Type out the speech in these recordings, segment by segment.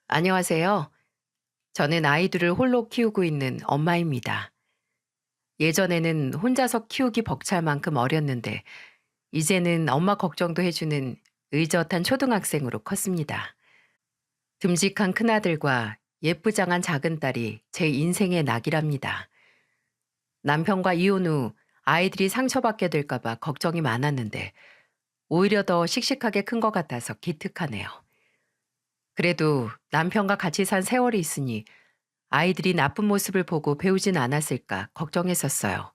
안녕하세요. 저는 아이들을 홀로 키우고 있는 엄마입니다. 예전에는 혼자서 키우기 벅찰 만큼 어렸는데, 이제는 엄마 걱정도 해주는 의젓한 초등학생으로 컸습니다. 듬직한 큰아들과 예쁘장한 작은 딸이 제 인생의 낙이랍니다. 남편과 이혼 후 아이들이 상처받게 될까봐 걱정이 많았는데, 오히려 더 씩씩하게 큰 것 같아서 기특하네요. 그래도 남편과 같이 산 세월이 있으니 아이들이 나쁜 모습을 보고 배우진 않았을까 걱정했었어요.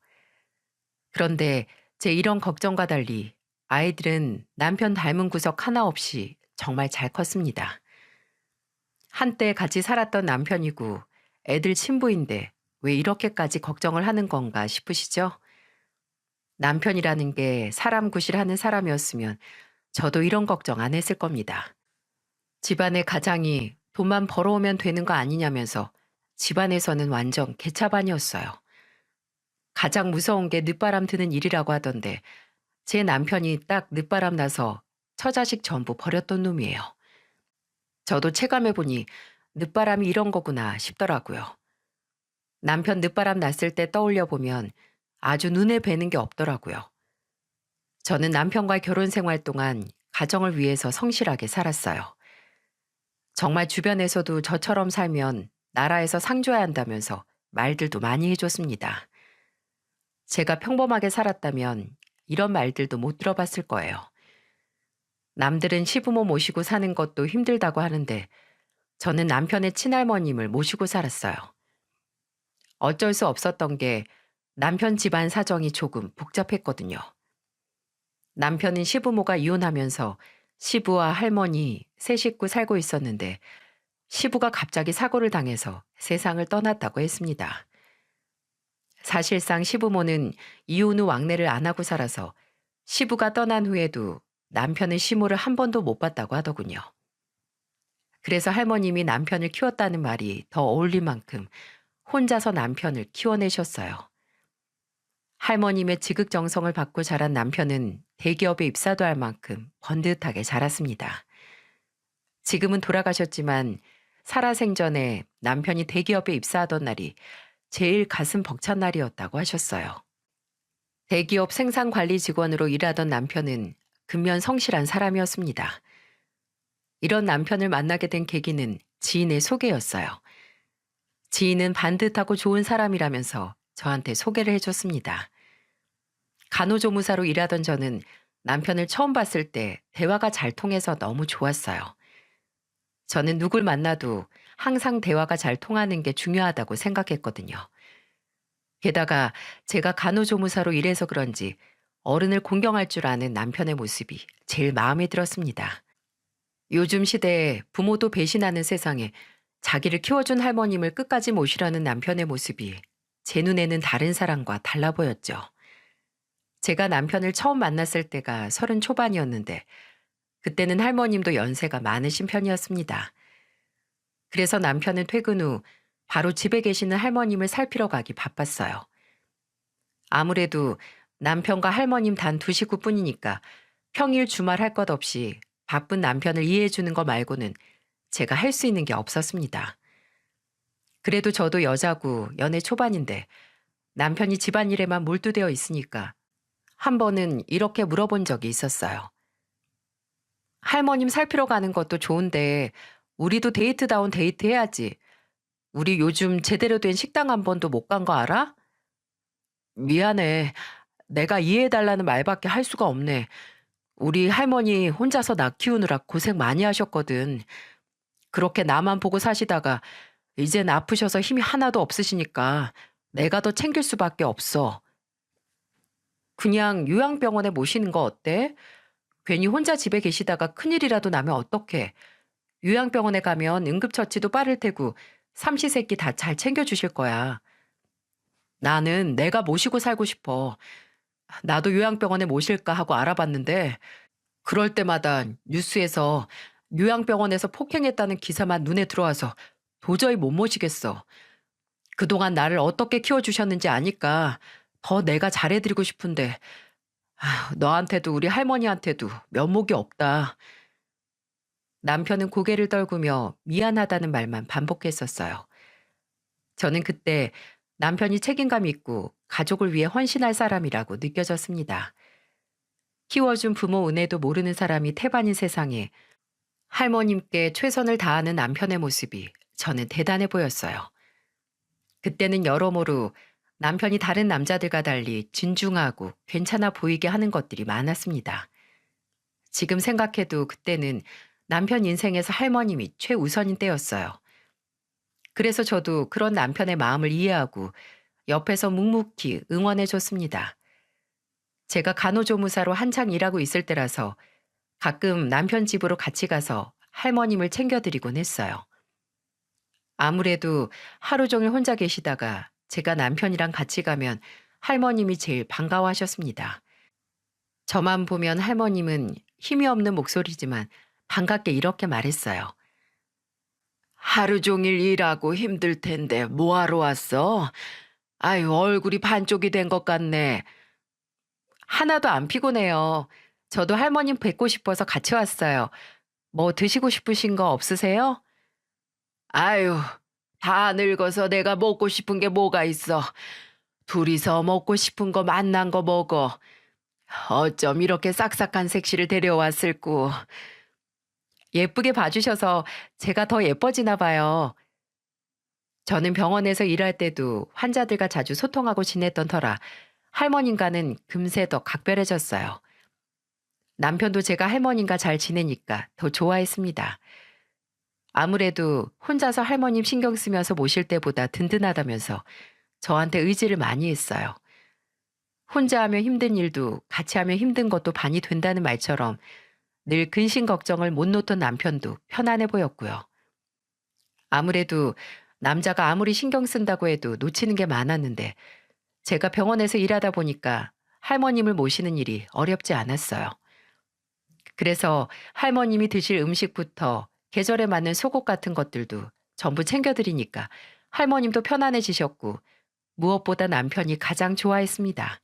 그런데 제 이런 걱정과 달리 아이들은 남편 닮은 구석 하나 없이 정말 잘 컸습니다. 한때 같이 살았던 남편이고 애들 친부인데 왜 이렇게까지 걱정을 하는 건가 싶으시죠? 남편이라는 게 사람 구실하는 사람이었으면 저도 이런 걱정 안 했을 겁니다. 집안의 가장이 돈만 벌어오면 되는 거 아니냐면서 집안에서는 완전 개차반이었어요. 가장 무서운 게 늦바람 드는 일이라고 하던데 제 남편이 딱 늦바람 나서 처자식 전부 버렸던 놈이에요. 저도 체감해 보니 늦바람이 이런 거구나 싶더라고요. 남편 늦바람 났을 때 떠올려 보면 아주 눈에 뵈는 게 없더라고요. 저는 남편과 결혼 생활 동안 가정을 위해서 성실하게 살았어요. 정말 주변에서도 저처럼 살면 나라에서 상 줘야 한다면서 말들도 많이 해줬습니다. 제가 평범하게 살았다면 이런 말들도 못 들어봤을 거예요. 남들은 시부모 모시고 사는 것도 힘들다고 하는데 저는 남편의 친할머님을 모시고 살았어요. 어쩔 수 없었던 게 남편 집안 사정이 조금 복잡했거든요. 남편은 시부모가 이혼하면서 시부와 할머니 세 식구 살고 있었는데 시부가 갑자기 사고를 당해서 세상을 떠났다고 했습니다. 사실상 시부모는 이혼 후 왕래를 안 하고 살아서 시부가 떠난 후에도 남편은 시모를 한 번도 못 봤다고 하더군요. 그래서 할머님이 남편을 키웠다는 말이 더 어울릴 만큼 혼자서 남편을 키워내셨어요. 할머님의 지극정성을 받고 자란 남편은 대기업에 입사도 할 만큼 번듯하게 자랐습니다. 지금은 돌아가셨지만 살아생전에 남편이 대기업에 입사하던 날이 제일 가슴 벅찬 날이었다고 하셨어요. 대기업 생산관리 직원으로 일하던 남편은 근면 성실한 사람이었습니다. 이런 남편을 만나게 된 계기는 지인의 소개였어요. 지인은 반듯하고 좋은 사람이라면서 저한테 소개를 해줬습니다. 간호조무사로 일하던 저는 남편을 처음 봤을 때 대화가 잘 통해서 너무 좋았어요. 저는 누굴 만나도 항상 대화가 잘 통하는 게 중요하다고 생각했거든요. 게다가 제가 간호조무사로 일해서 그런지 어른을 공경할 줄 아는 남편의 모습이 제일 마음에 들었습니다. 요즘 시대에 부모도 배신하는 세상에 자기를 키워준 할머님을 끝까지 모시려는 남편의 모습이 제 눈에는 다른 사람과 달라 보였죠. 제가 남편을 처음 만났을 때가 30 초반이었는데 그때는 할머님도 연세가 많으신 편이었습니다. 그래서 남편은 퇴근 후 바로 집에 계시는 할머님을 살피러 가기 바빴어요. 아무래도 남편과 할머님 단 두 식구뿐이니까 평일 주말 할 것 없이 바쁜 남편을 이해해 주는 거 말고는 제가 할 수 있는 게 없었습니다. 그래도 저도 여자고 연애 초반인데 남편이 집안일에만 몰두되어 있으니까 한 번은 이렇게 물어본 적이 있었어요. 할머님 살피러 가는 것도 좋은데 우리도 데이트다운 데이트 해야지. 우리 요즘 제대로 된 식당 한 번도 못 간 거 알아? 미안해. 내가 이해해달라는 말밖에 할 수가 없네. 우리 할머니 혼자서 나 키우느라 고생 많이 하셨거든. 그렇게 나만 보고 사시다가 이젠 아프셔서 힘이 하나도 없으시니까 내가 더 챙길 수밖에 없어. 그냥 요양병원에 모시는 거 어때? 괜히 혼자 집에 계시다가 큰일이라도 나면 어떡해. 요양병원에 가면 응급처치도 빠를 테고 삼시세끼 다 잘 챙겨주실 거야. 나는 내가 모시고 살고 싶어. 나도 요양병원에 모실까 하고 알아봤는데 그럴 때마다 뉴스에서 요양병원에서 폭행했다는 기사만 눈에 들어와서 도저히 못 모시겠어. 그동안 나를 어떻게 키워주셨는지 아니까 더 내가 잘해드리고 싶은데 너한테도 우리 할머니한테도 면목이 없다. 남편은 고개를 떨구며 미안하다는 말만 반복했었어요. 저는 그때 남편이 책임감 있고 가족을 위해 헌신할 사람이라고 느껴졌습니다. 키워준 부모 은혜도 모르는 사람이 태반인 세상에 할머님께 최선을 다하는 남편의 모습이 저는 대단해 보였어요. 그때는 여러모로 남편이 다른 남자들과 달리 진중하고 괜찮아 보이게 하는 것들이 많았습니다. 지금 생각해도 그때는 남편 인생에서 할머님이 최우선인 때였어요. 그래서 저도 그런 남편의 마음을 이해하고 옆에서 묵묵히 응원해 줬습니다. 제가 간호조무사로 한창 일하고 있을 때라서 가끔 남편 집으로 같이 가서 할머님을 챙겨드리곤 했어요. 아무래도 하루 종일 혼자 계시다가 제가 남편이랑 같이 가면 할머님이 제일 반가워하셨습니다. 저만 보면 할머님은 힘이 없는 목소리지만 반갑게 이렇게 말했어요. 하루 종일 일하고 힘들 텐데 뭐하러 왔어? 아유, 얼굴이 반쪽이 된 것 같네. 하나도 안 피곤해요. 저도 할머님 뵙고 싶어서 같이 왔어요. 뭐 드시고 싶으신 거 없으세요? 아유, 다 늙어서 내가 먹고 싶은 게 뭐가 있어. 둘이서 먹고 싶은 거 만난 거 먹어. 어쩜 이렇게 싹싹한 색시를 데려왔을꼬. 예쁘게 봐주셔서 제가 더 예뻐지나 봐요. 저는 병원에서 일할 때도 환자들과 자주 소통하고 지냈던 터라 할머님과는 금세 더 각별해졌어요. 남편도 제가 할머님과 잘 지내니까 더 좋아했습니다. 아무래도 혼자서 할머님 신경 쓰면서 모실 때보다 든든하다면서 저한테 의지를 많이 했어요. 혼자 하면 힘든 일도 같이 하면 힘든 것도 반이 된다는 말처럼 늘 근심 걱정을 못 놓던 남편도 편안해 보였고요. 아무래도 남자가 아무리 신경 쓴다고 해도 놓치는 게 많았는데 제가 병원에서 일하다 보니까 할머님을 모시는 일이 어렵지 않았어요. 그래서 할머님이 드실 음식부터 계절에 맞는 속옷 같은 것들도 전부 챙겨드리니까 할머님도 편안해지셨고 무엇보다 남편이 가장 좋아했습니다.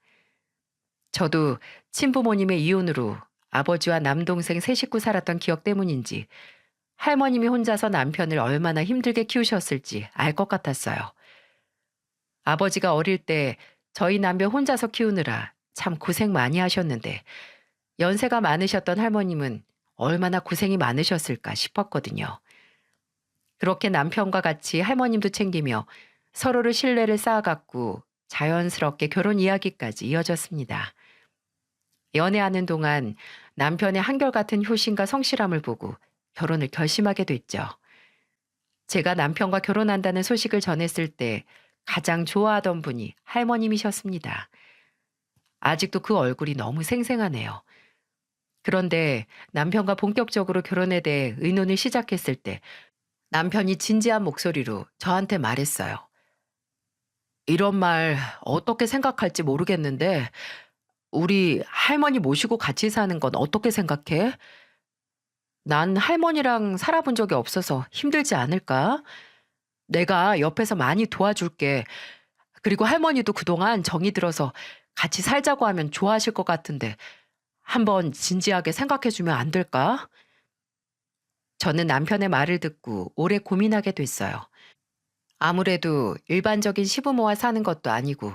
저도 친부모님의 이혼으로 아버지와 남동생 세 식구 살았던 기억 때문인지 할머님이 혼자서 남편을 얼마나 힘들게 키우셨을지 알 것 같았어요. 아버지가 어릴 때 저희 남편 혼자서 키우느라 참 고생 많이 하셨는데 연세가 많으셨던 할머님은 얼마나 고생이 많으셨을까 싶었거든요. 그렇게 남편과 같이 할머님도 챙기며 서로를 신뢰를 쌓아갔고 자연스럽게 결혼 이야기까지 이어졌습니다. 연애하는 동안 남편의 한결같은 효심과 성실함을 보고 결혼을 결심하게 됐죠. 제가 남편과 결혼한다는 소식을 전했을 때 가장 좋아하던 분이 할머님이셨습니다. 아직도 그 얼굴이 너무 생생하네요. 그런데 남편과 본격적으로 결혼에 대해 의논을 시작했을 때 남편이 진지한 목소리로 저한테 말했어요. 이런 말 어떻게 생각할지 모르겠는데 우리 할머니 모시고 같이 사는 건 어떻게 생각해? 난 할머니랑 살아본 적이 없어서 힘들지 않을까? 내가 옆에서 많이 도와줄게. 그리고 할머니도 그동안 정이 들어서 같이 살자고 하면 좋아하실 것 같은데 한번 진지하게 생각해주면 안 될까? 저는 남편의 말을 듣고 오래 고민하게 됐어요. 아무래도 일반적인 시부모와 사는 것도 아니고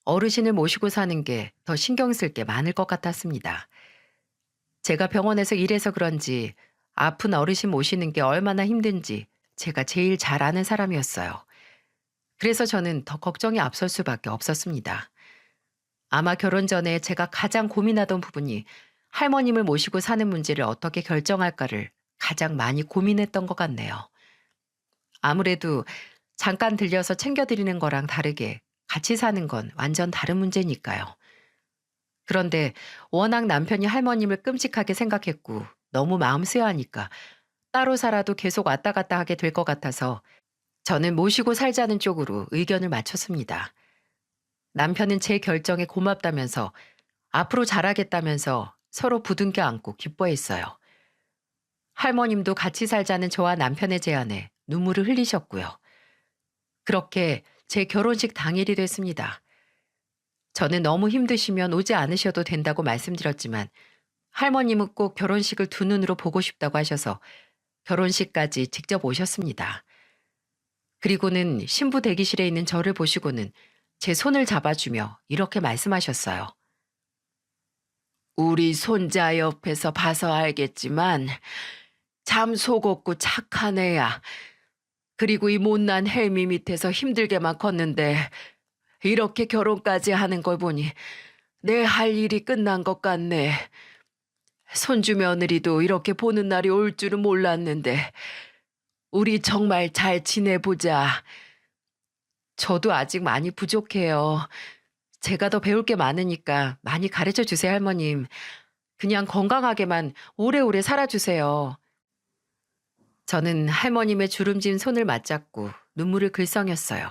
어르신을 모시고 사는 게 더 신경 쓸 게 많을 것 같았습니다. 제가 병원에서 일해서 그런지 아픈 어르신 모시는 게 얼마나 힘든지 제가 제일 잘 아는 사람이었어요. 그래서 저는 더 걱정이 앞설 수밖에 없었습니다. 아마 결혼 전에 제가 가장 고민하던 부분이 할머님을 모시고 사는 문제를 어떻게 결정할까를 가장 많이 고민했던 것 같네요. 아무래도 잠깐 들려서 챙겨드리는 거랑 다르게 같이 사는 건 완전 다른 문제니까요. 그런데 워낙 남편이 할머님을 끔찍하게 생각했고 너무 마음 쇠하니까 따로 살아도 계속 왔다 갔다 하게 될 것 같아서 저는 모시고 살자는 쪽으로 의견을 맞췄습니다. 남편은 제 결정에 고맙다면서 앞으로 잘하겠다면서 서로 부둥켜 안고 기뻐했어요. 할머님도 같이 살자는 저와 남편의 제안에 눈물을 흘리셨고요. 그렇게 제 결혼식 당일이 됐습니다. 저는 너무 힘드시면 오지 않으셔도 된다고 말씀드렸지만 할머님은 꼭 결혼식을 두 눈으로 보고 싶다고 하셔서 결혼식까지 직접 오셨습니다. 그리고는 신부 대기실에 있는 저를 보시고는 제 손을 잡아주며 이렇게 말씀하셨어요. 우리 손자 옆에서 봐서 알겠지만 참 속 없고 착한 애야. 그리고 이 못난 헬미 밑에서 힘들게만 컸는데 이렇게 결혼까지 하는 걸 보니 내 할 일이 끝난 것 같네. 손주 며느리도 이렇게 보는 날이 올 줄은 몰랐는데 우리 정말 잘 지내보자. 저도 아직 많이 부족해요. 제가 더 배울 게 많으니까 많이 가르쳐 주세요, 할머님. 그냥 건강하게만 오래오래 살아주세요. 저는 할머님의 주름진 손을 맞잡고 눈물을 글썽였어요.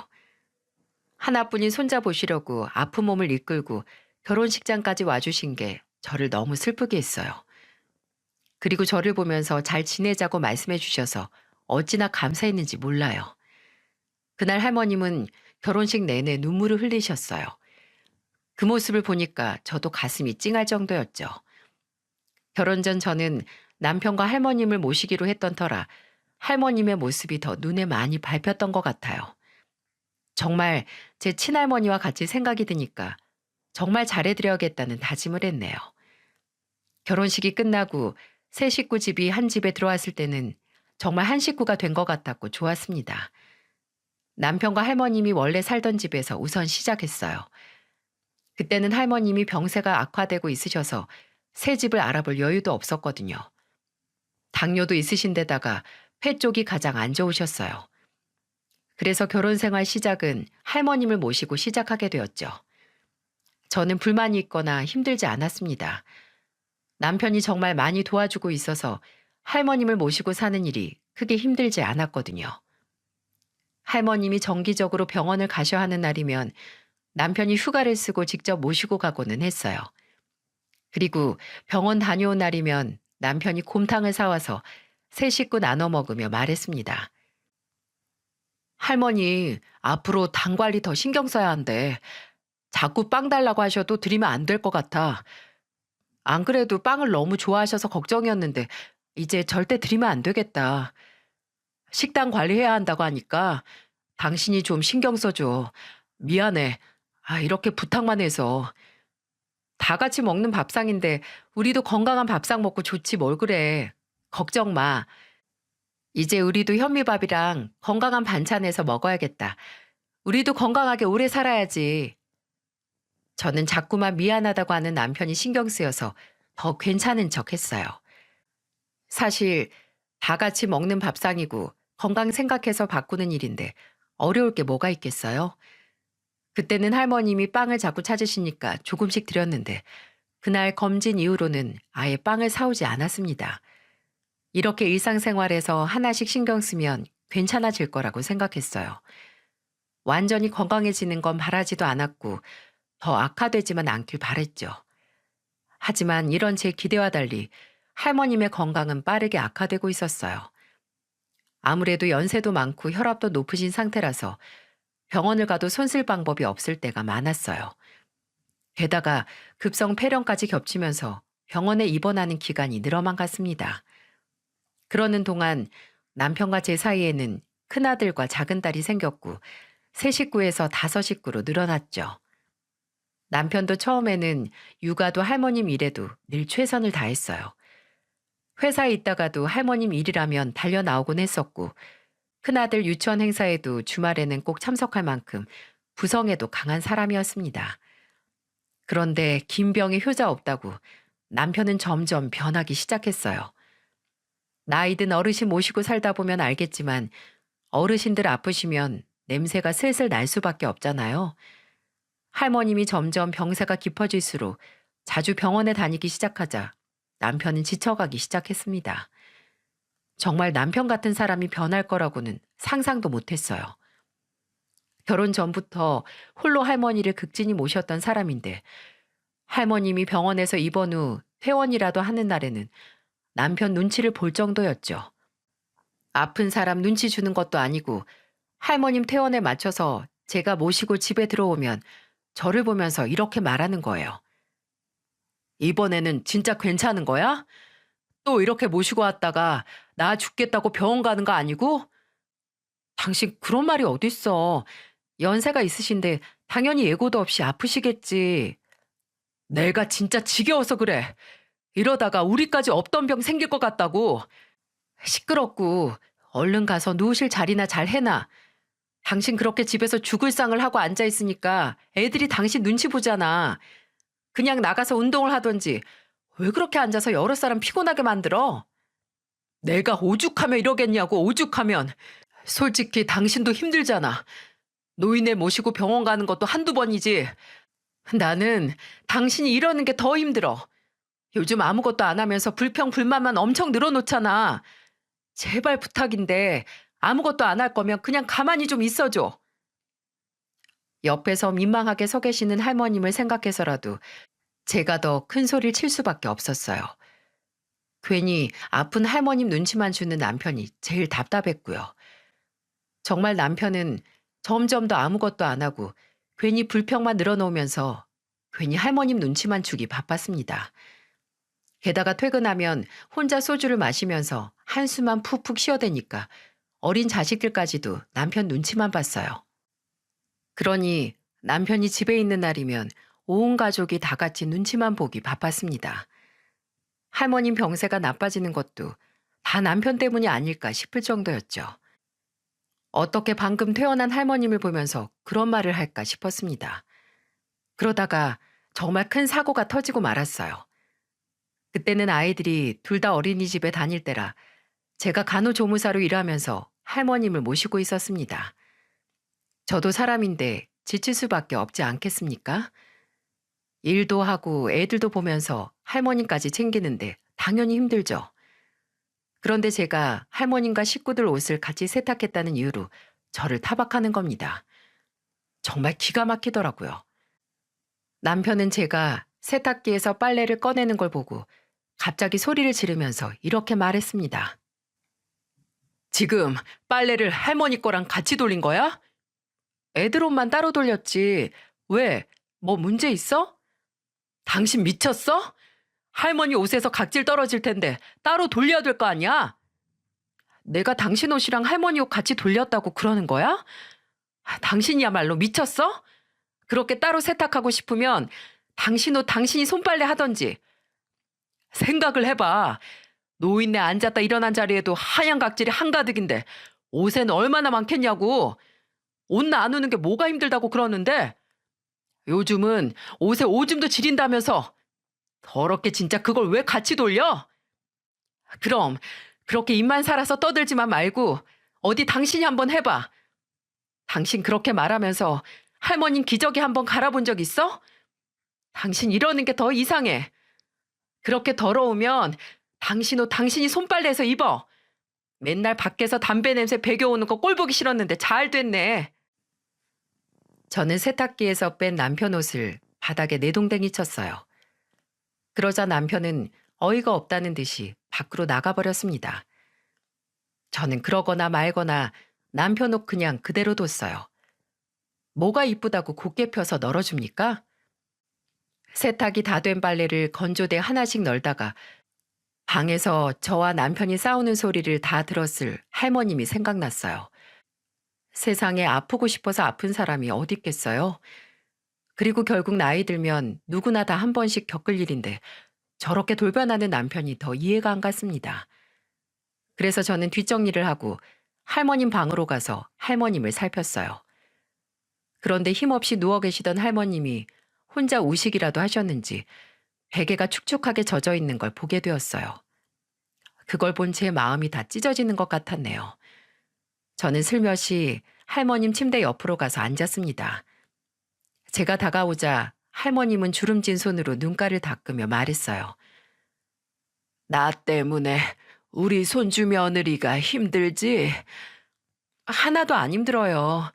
하나뿐인 손자 보시려고 아픈 몸을 이끌고 결혼식장까지 와주신 게 저를 너무 슬프게 했어요. 그리고 저를 보면서 잘 지내자고 말씀해 주셔서 어찌나 감사했는지 몰라요. 그날 할머님은 결혼식 내내 눈물을 흘리셨어요. 그 모습을 보니까 저도 가슴이 찡할 정도였죠. 결혼 전 저는 남편과 할머님을 모시기로 했던 터라 할머님의 모습이 더 눈에 많이 밟혔던 것 같아요. 정말 제 친할머니와 같이 생각이 드니까 정말 잘해드려야겠다는 다짐을 했네요. 결혼식이 끝나고 새 식구 집이 한 집에 들어왔을 때는 정말 한 식구가 된 것 같았고 좋았습니다. 남편과 할머님이 원래 살던 집에서 우선 시작했어요. 그때는 할머님이 병세가 악화되고 있으셔서 새 집을 알아볼 여유도 없었거든요. 당뇨도 있으신 데다가 폐 쪽이 가장 안 좋으셨어요. 그래서 결혼 생활 시작은 할머님을 모시고 시작하게 되었죠. 저는 불만이 있거나 힘들지 않았습니다. 남편이 정말 많이 도와주고 있어서 할머님을 모시고 사는 일이 크게 힘들지 않았거든요. 할머님이 정기적으로 병원을 가셔야 하는 날이면 남편이 휴가를 쓰고 직접 모시고 가고는 했어요. 그리고 병원 다녀온 날이면 남편이 곰탕을 사와서 세 식구 나눠 먹으며 말했습니다. 할머니, 앞으로 당 관리 더 신경 써야 한대. 자꾸 빵 달라고 하셔도 드리면 안 될 것 같아. 안 그래도 빵을 너무 좋아하셔서 걱정이었는데 이제 절대 드리면 안 되겠다. 식단 관리해야 한다고 하니까 당신이 좀 신경 써줘. 미안해. 이렇게 부탁만 해서. 다 같이 먹는 밥상인데 우리도 건강한 밥상 먹고 좋지 뭘 그래. 걱정 마. 이제 우리도 현미밥이랑 건강한 반찬해서 먹어야겠다. 우리도 건강하게 오래 살아야지. 저는 자꾸만 미안하다고 하는 남편이 신경 쓰여서 더 괜찮은 척 했어요. 사실 다 같이 먹는 밥상이고 건강 생각해서 바꾸는 일인데 어려울 게 뭐가 있겠어요? 그때는 할머님이 빵을 자꾸 찾으시니까 조금씩 드렸는데 그날 검진 이후로는 아예 빵을 사오지 않았습니다. 이렇게 일상생활에서 하나씩 신경 쓰면 괜찮아질 거라고 생각했어요. 완전히 건강해지는 건 바라지도 않았고 더 악화되지만 않길 바랬죠. 하지만 이런 제 기대와 달리 할머님의 건강은 빠르게 악화되고 있었어요. 아무래도 연세도 많고 혈압도 높으신 상태라서 병원을 가도 손쓸 방법이 없을 때가 많았어요. 게다가 급성 폐렴까지 겹치면서 병원에 입원하는 기간이 늘어만 갔습니다. 그러는 동안 남편과 제 사이에는 큰아들과 작은딸이 생겼고 세 식구에서 5식구로 늘어났죠. 남편도 처음에는 육아도 할머님 일에도 늘 최선을 다했어요. 회사에 있다가도 할머님 일이라면 달려 나오곤 했었고 큰아들 유치원 행사에도 주말에는 꼭 참석할 만큼 부성에도 강한 사람이었습니다. 그런데 긴 병에 효자 없다고 남편은 점점 변하기 시작했어요. 나이 든 어르신 모시고 살다 보면 알겠지만 어르신들 아프시면 냄새가 슬슬 날 수밖에 없잖아요. 할머님이 점점 병세가 깊어질수록 자주 병원에 다니기 시작하자 남편은 지쳐가기 시작했습니다. 정말 남편 같은 사람이 변할 거라고는 상상도 못했어요. 결혼 전부터 홀로 할머니를 극진히 모셨던 사람인데 할머님이 병원에서 입원 후 퇴원이라도 하는 날에는 남편 눈치를 볼 정도였죠. 아픈 사람 눈치 주는 것도 아니고 할머님 퇴원에 맞춰서 제가 모시고 집에 들어오면 저를 보면서 이렇게 말하는 거예요. 이번에는 진짜 괜찮은 거야? 또 이렇게 모시고 왔다가 나 죽겠다고 병원 가는 거 아니고? 당신 그런 말이 어딨어. 연세가 있으신데 당연히 예고도 없이 아프시겠지. 내가 진짜 지겨워서 그래. 이러다가 우리까지 없던 병 생길 것 같다고. 시끄럽고 얼른 가서 누우실 자리나 잘 해놔. 당신 그렇게 집에서 죽을 상을 하고 앉아 있으니까 애들이 당신 눈치 보잖아. 그냥 나가서 운동을 하던지 왜 그렇게 앉아서 여러 사람 피곤하게 만들어? 내가 오죽하면 이러겠냐고, 오죽하면. 솔직히 당신도 힘들잖아. 노인네 모시고 병원 가는 것도 한두 번이지. 나는 당신이 이러는 게 더 힘들어. 요즘 아무것도 안 하면서 불평 불만만 엄청 늘어놓잖아. 제발 부탁인데 아무것도 안 할 거면 그냥 가만히 좀 있어줘. 옆에서 민망하게 서 계시는 할머님을 생각해서라도 제가 더 큰 소리를 칠 수밖에 없었어요. 괜히 아픈 할머님 눈치만 주는 남편이 제일 답답했고요. 정말 남편은 점점 더 아무것도 안 하고 괜히 불평만 늘어놓으면서 괜히 할머님 눈치만 주기 바빴습니다. 게다가 퇴근하면 혼자 소주를 마시면서 한숨만 푹푹 쉬어대니까 어린 자식들까지도 남편 눈치만 봤어요. 그러니 남편이 집에 있는 날이면 온 가족이 다 같이 눈치만 보기 바빴습니다. 할머님 병세가 나빠지는 것도 다 남편 때문이 아닐까 싶을 정도였죠. 어떻게 방금 퇴원한 할머님을 보면서 그런 말을 할까 싶었습니다. 그러다가 정말 큰 사고가 터지고 말았어요. 그때는 아이들이 둘 다 어린이집에 다닐 때라 제가 간호조무사로 일하면서 할머님을 모시고 있었습니다. 저도 사람인데 지칠 수밖에 없지 않겠습니까? 일도 하고 애들도 보면서 할머님까지 챙기는데 당연히 힘들죠. 그런데 제가 할머님과 식구들 옷을 같이 세탁했다는 이유로 저를 타박하는 겁니다. 정말 기가 막히더라고요. 남편은 제가 세탁기에서 빨래를 꺼내는 걸 보고 갑자기 소리를 지르면서 이렇게 말했습니다. 지금 빨래를 할머니 거랑 같이 돌린 거야? 애들 옷만 따로 돌렸지. 왜? 뭐 문제 있어? 당신 미쳤어? 할머니 옷에서 각질 떨어질 텐데 따로 돌려야 될 거 아니야? 내가 당신 옷이랑 할머니 옷 같이 돌렸다고 그러는 거야? 당신이야말로 미쳤어? 그렇게 따로 세탁하고 싶으면 당신 옷 당신이 손빨래 하던지. 생각을 해봐. 노인네 앉았다 일어난 자리에도 하얀 각질이 한가득인데 옷에는 얼마나 많겠냐고. 옷 나누는 게 뭐가 힘들다고 그러는데 요즘은 옷에 오줌도 지린다면서 더럽게 진짜 그걸 왜 같이 돌려? 그럼 그렇게 입만 살아서 떠들지만 말고 어디 당신이 한번 해봐. 당신 그렇게 말하면서 할머님 기저귀 한번 갈아본 적 있어? 당신 이러는 게 더 이상해. 그렇게 더러우면 당신 옷 당신이 손빨래해서 입어. 맨날 밖에서 담배 냄새 배겨오는 거 꼴보기 싫었는데 잘 됐네. 저는 세탁기에서 뺀 남편 옷을 바닥에 내동댕이 쳤어요. 그러자 남편은 어이가 없다는 듯이 밖으로 나가버렸습니다. 저는 그러거나 말거나 남편 옷 그냥 그대로 뒀어요. 뭐가 이쁘다고 곱게 펴서 널어줍니까? 세탁이 다 된 빨래를 건조대 하나씩 널다가 방에서 저와 남편이 싸우는 소리를 다 들었을 할머님이 생각났어요. 세상에 아프고 싶어서 아픈 사람이 어디 있겠어요? 그리고 결국 나이 들면 누구나 다 한 번씩 겪을 일인데 저렇게 돌변하는 남편이 더 이해가 안 갔습니다. 그래서 저는 뒷정리를 하고 할머님 방으로 가서 할머님을 살폈어요. 그런데 힘없이 누워 계시던 할머님이 혼자 우식이라도 하셨는지 베개가 축축하게 젖어 있는 걸 보게 되었어요. 그걸 본 제 마음이 다 찢어지는 것 같았네요. 저는 슬며시 할머님 침대 옆으로 가서 앉았습니다. 제가 다가오자 할머님은 주름진 손으로 눈가를 닦으며 말했어요. 나 때문에 우리 손주 며느리가 힘들지? 하나도 안 힘들어요.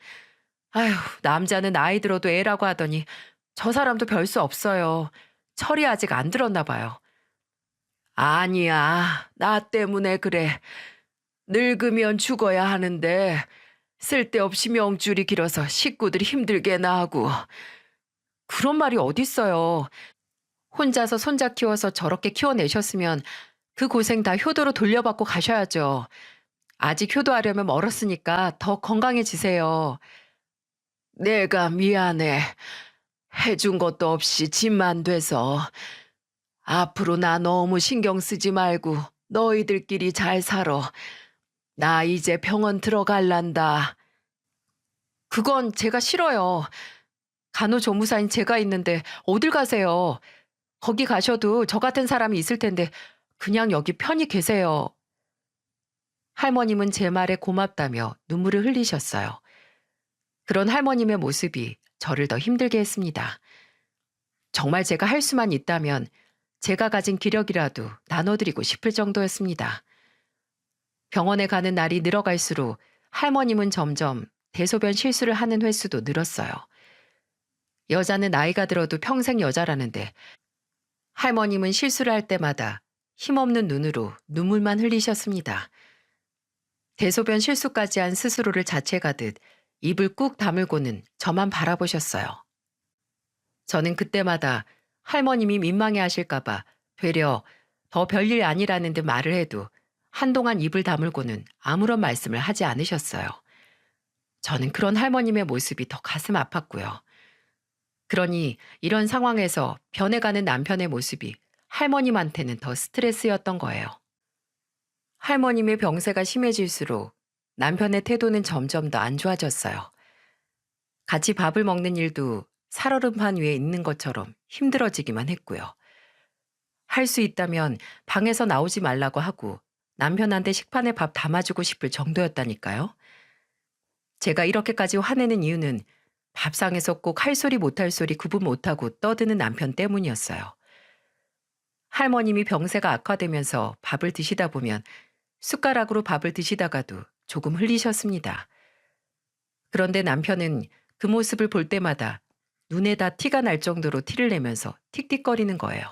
아휴, 남자는 나이 들어도 애라고 하더니 저 사람도 별 수 없어요. 철이 아직 안 들었나 봐요. 아니야, 나 때문에 그래. 늙으면 죽어야 하는데 쓸데없이 명줄이 길어서 식구들이 힘들게나 하고. 그런 말이 어딨어요. 혼자서 손자 키워서 저렇게 키워내셨으면 그 고생 다 효도로 돌려받고 가셔야죠. 아직 효도하려면 멀었으니까 더 건강해지세요. 내가 미안해. 해준 것도 없이 짐만 돼서. 앞으로 나 너무 신경 쓰지 말고 너희들끼리 잘 살아. 나 이제 병원 들어갈란다. 그건 제가 싫어요. 간호조무사인 제가 있는데 어딜 가세요? 거기 가셔도 저 같은 사람이 있을 텐데 그냥 여기 편히 계세요. 할머님은 제 말에 고맙다며 눈물을 흘리셨어요. 그런 할머님의 모습이 저를 더 힘들게 했습니다. 정말 제가 할 수만 있다면 제가 가진 기력이라도 나눠드리고 싶을 정도였습니다. 병원에 가는 날이 늘어갈수록 할머님은 점점 대소변 실수를 하는 횟수도 늘었어요. 여자는 나이가 들어도 평생 여자라는데 할머님은 실수를 할 때마다 힘없는 눈으로 눈물만 흘리셨습니다. 대소변 실수까지 한 스스로를 자책하듯 입을 꾹 다물고는 저만 바라보셨어요. 저는 그때마다 할머님이 민망해 하실까봐 되려 더 별일 아니라는 듯 말을 해도 한동안 입을 다물고는 아무런 말씀을 하지 않으셨어요. 저는 그런 할머님의 모습이 더 가슴 아팠고요. 그러니 이런 상황에서 변해가는 남편의 모습이 할머님한테는 더 스트레스였던 거예요. 할머님의 병세가 심해질수록 남편의 태도는 점점 더 안 좋아졌어요. 같이 밥을 먹는 일도 살얼음판 위에 있는 것처럼 힘들어지기만 했고요. 할 수 있다면 방에서 나오지 말라고 하고 남편한테 식판에 밥 담아주고 싶을 정도였다니까요. 제가 이렇게까지 화내는 이유는 밥상에서 꼭 할 소리 못할 소리 구분 못하고 떠드는 남편 때문이었어요. 할머님이 병세가 악화되면서 밥을 드시다 보면 숟가락으로 밥을 드시다가도 조금 흘리셨습니다. 그런데 남편은 그 모습을 볼 때마다 눈에다 티가 날 정도로 티를 내면서 틱틱거리는 거예요.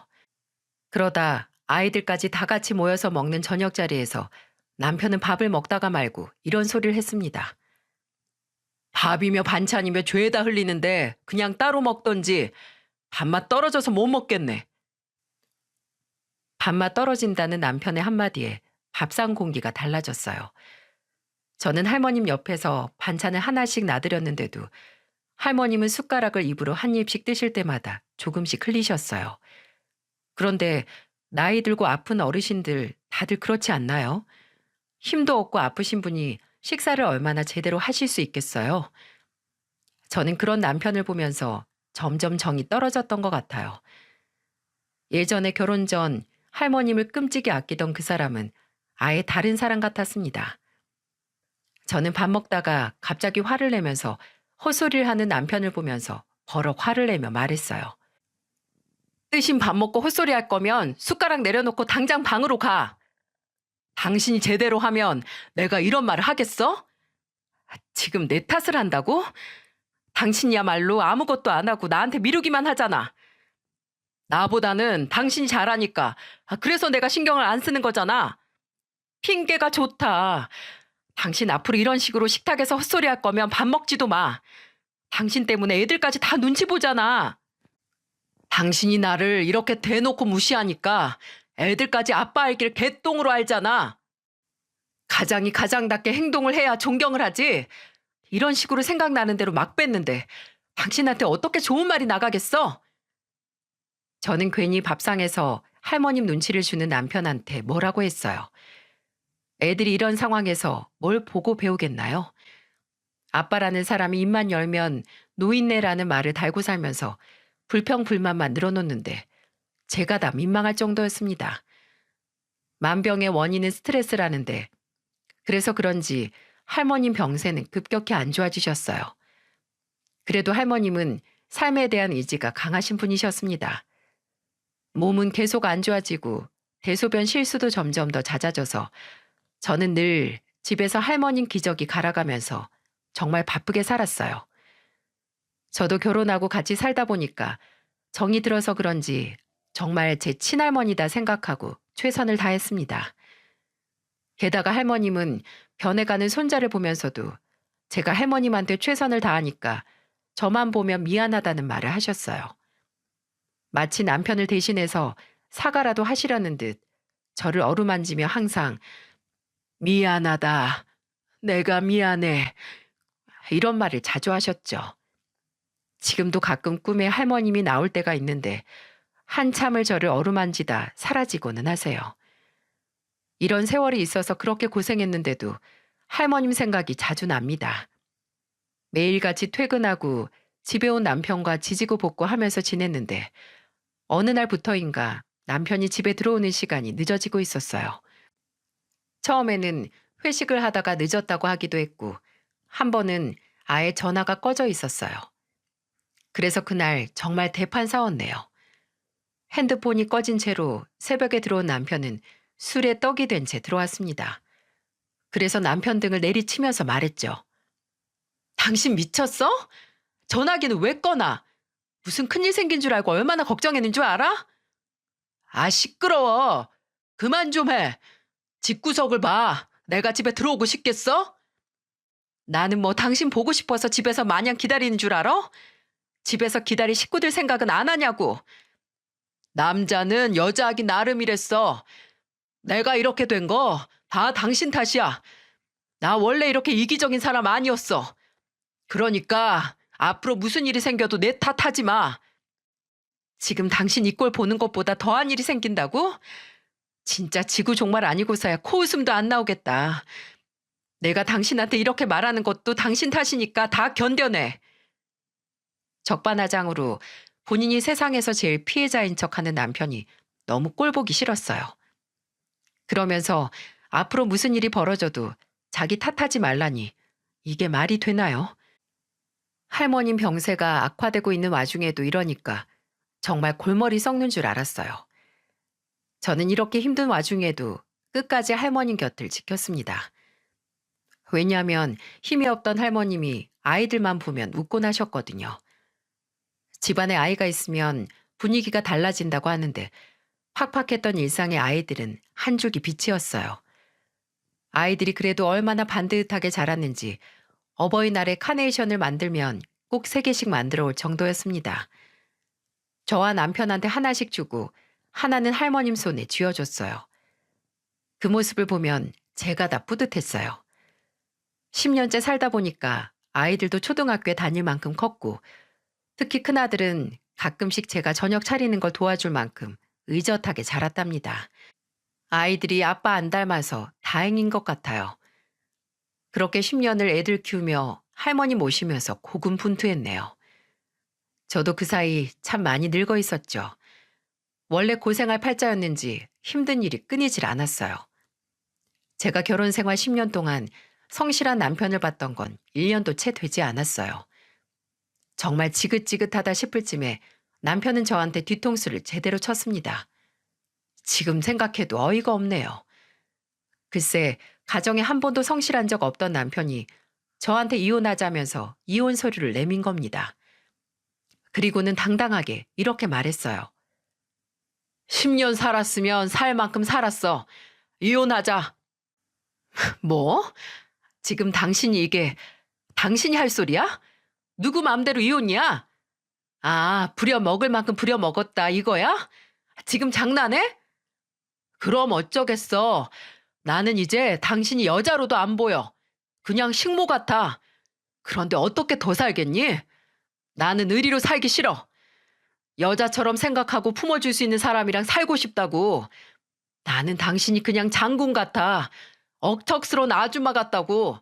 그러다 아이들까지 다 같이 모여서 먹는 저녁 자리에서 남편은 밥을 먹다가 말고 이런 소리를 했습니다. 밥이며 반찬이며 죄다 흘리는데 그냥 따로 먹던지 밥맛 떨어져서 못 먹겠네. 밥맛 떨어진다는 남편의 한마디에 밥상 공기가 달라졌어요. 저는 할머님 옆에서 반찬을 하나씩 놔드렸는데도 할머님은 숟가락을 입으로 한 입씩 드실 때마다 조금씩 흘리셨어요. 그런데 나이 들고 아픈 어르신들 다들 그렇지 않나요? 힘도 없고 아프신 분이 식사를 얼마나 제대로 하실 수 있겠어요? 저는 그런 남편을 보면서 점점 정이 떨어졌던 것 같아요. 예전에 결혼 전 할머님을 끔찍이 아끼던 그 사람은 아예 다른 사람 같았습니다. 저는 밥 먹다가 갑자기 화를 내면서 헛소리를 하는 남편을 보면서 버럭 화를 내며 말했어요. 뜨신 밥 먹고 헛소리 할 거면 숟가락 내려놓고 당장 방으로 가. 당신이 제대로 하면 내가 이런 말을 하겠어? 지금 내 탓을 한다고? 당신이야말로 아무것도 안 하고 나한테 미루기만 하잖아. 나보다는 당신이 잘하니까. 그래서 내가 신경을 안 쓰는 거잖아. 핑계가 좋다. 당신 앞으로 이런 식으로 식탁에서 헛소리 할 거면 밥 먹지도 마. 당신 때문에 애들까지 다 눈치 보잖아. 당신이 나를 이렇게 대놓고 무시하니까 애들까지 아빠 알길 개똥으로 알잖아. 가장이 가장답게 행동을 해야 존경을 하지. 이런 식으로 생각나는 대로 막 뺐는데 당신한테 어떻게 좋은 말이 나가겠어? 저는 괜히 밥상에서 할머님 눈치를 주는 남편한테 뭐라고 했어요. 애들이 이런 상황에서 뭘 보고 배우겠나요? 아빠라는 사람이 입만 열면 노인네라는 말을 달고 살면서 불평불만만 늘어놓는데 제가 다 민망할 정도였습니다. 만병의 원인은 스트레스라는데 그래서 그런지 할머님 병세는 급격히 안 좋아지셨어요. 그래도 할머님은 삶에 대한 의지가 강하신 분이셨습니다. 몸은 계속 안 좋아지고 대소변 실수도 점점 더 잦아져서 저는 늘 집에서 할머님 기저귀 갈아가면서 정말 바쁘게 살았어요. 저도 결혼하고 같이 살다 보니까 정이 들어서 그런지 정말 제 친할머니다 생각하고 최선을 다했습니다. 게다가 할머님은 변해가는 손자를 보면서도 제가 할머님한테 최선을 다하니까 저만 보면 미안하다는 말을 하셨어요. 마치 남편을 대신해서 사과라도 하시려는 듯 저를 어루만지며 항상 미안하다, 내가 미안해, 이런 말을 자주 하셨죠. 지금도 가끔 꿈에 할머님이 나올 때가 있는데 한참을 저를 어루만지다 사라지고는 하세요. 이런 세월이 있어서 그렇게 고생했는데도 할머님 생각이 자주 납니다. 매일같이 퇴근하고 집에 온 남편과 지지고 볶고 하면서 지냈는데 어느 날부터인가 남편이 집에 들어오는 시간이 늦어지고 있었어요. 처음에는 회식을 하다가 늦었다고 하기도 했고 한 번은 아예 전화가 꺼져 있었어요. 그래서 그날 정말 대판싸웠네요. 핸드폰이 꺼진 채로 새벽에 들어온 남편은 술에 떡이 된 채 들어왔습니다. 그래서 남편 등을 내리치면서 말했죠. 당신 미쳤어? 전화기는 왜 꺼놔? 무슨 큰일 생긴 줄 알고 얼마나 걱정했는 줄 알아? 아, 시끄러워. 그만 좀 해. 집구석을 봐. 내가 집에 들어오고 싶겠어? 나는 뭐 당신 보고 싶어서 집에서 마냥 기다리는 줄 알아? 집에서 기다릴 식구들 생각은 안 하냐고. 남자는 여자하기 나름이랬어. 내가 이렇게 된 거 다 당신 탓이야. 나 원래 이렇게 이기적인 사람 아니었어. 그러니까 앞으로 무슨 일이 생겨도 내 탓하지 마. 지금 당신 이 꼴 보는 것보다 더한 일이 생긴다고? 진짜 지구 종말 아니고서야 코웃음도 안 나오겠다. 내가 당신한테 이렇게 말하는 것도 당신 탓이니까 다 견뎌내. 적반하장으로 본인이 세상에서 제일 피해자인 척하는 남편이 너무 꼴보기 싫었어요. 그러면서 앞으로 무슨 일이 벌어져도 자기 탓하지 말라니 이게 말이 되나요? 할머님 병세가 악화되고 있는 와중에도 이러니까 정말 골머리 썩는 줄 알았어요. 저는 이렇게 힘든 와중에도 끝까지 할머님 곁을 지켰습니다. 왜냐하면 힘이 없던 할머님이 아이들만 보면 웃곤 하셨거든요. 집안에 아이가 있으면 분위기가 달라진다고 하는데 팍팍했던 일상의 아이들은 한 줄기 빛이었어요. 아이들이 그래도 얼마나 반듯하게 자랐는지 어버이날에 카네이션을 만들면 꼭 3개씩 만들어 올 정도였습니다. 저와 남편한테 하나씩 주고 하나는 할머님 손에 쥐어줬어요. 그 모습을 보면 제가 다 뿌듯했어요. 10년째 살다 보니까 아이들도 초등학교에 다닐 만큼 컸고 특히 큰아들은 가끔씩 제가 저녁 차리는 걸 도와줄 만큼 의젓하게 자랐답니다. 아이들이 아빠 안 닮아서 다행인 것 같아요. 그렇게 10년을 애들 키우며 할머니 모시면서 고군분투했네요. 저도 그 사이 참 많이 늙어 있었죠. 원래 고생할 팔자였는지 힘든 일이 끊이질 않았어요. 제가 결혼 생활 10년 동안 성실한 남편을 봤던 건 1년도 채 되지 않았어요. 정말 지긋지긋하다 싶을 쯤에 남편은 저한테 뒤통수를 제대로 쳤습니다. 지금 생각해도 어이가 없네요. 글쎄, 가정에 한 번도 성실한 적 없던 남편이 저한테 이혼하자면서 이혼 서류를 내민 겁니다. 그리고는 당당하게 이렇게 말했어요. 10년 살았으면 살 만큼 살았어. 이혼하자. 뭐? 지금 당신이 이게 당신이 할 소리야? 누구 맘대로 이혼이야? 아, 부려먹을 만큼 부려먹었다 이거야? 지금 장난해? 그럼 어쩌겠어. 나는 이제 당신이 여자로도 안 보여. 그냥 식모 같아. 그런데 어떻게 더 살겠니? 나는 의리로 살기 싫어. 여자처럼 생각하고 품어줄 수 있는 사람이랑 살고 싶다고. 나는 당신이 그냥 장군 같아. 억척스러운 아줌마 같다고.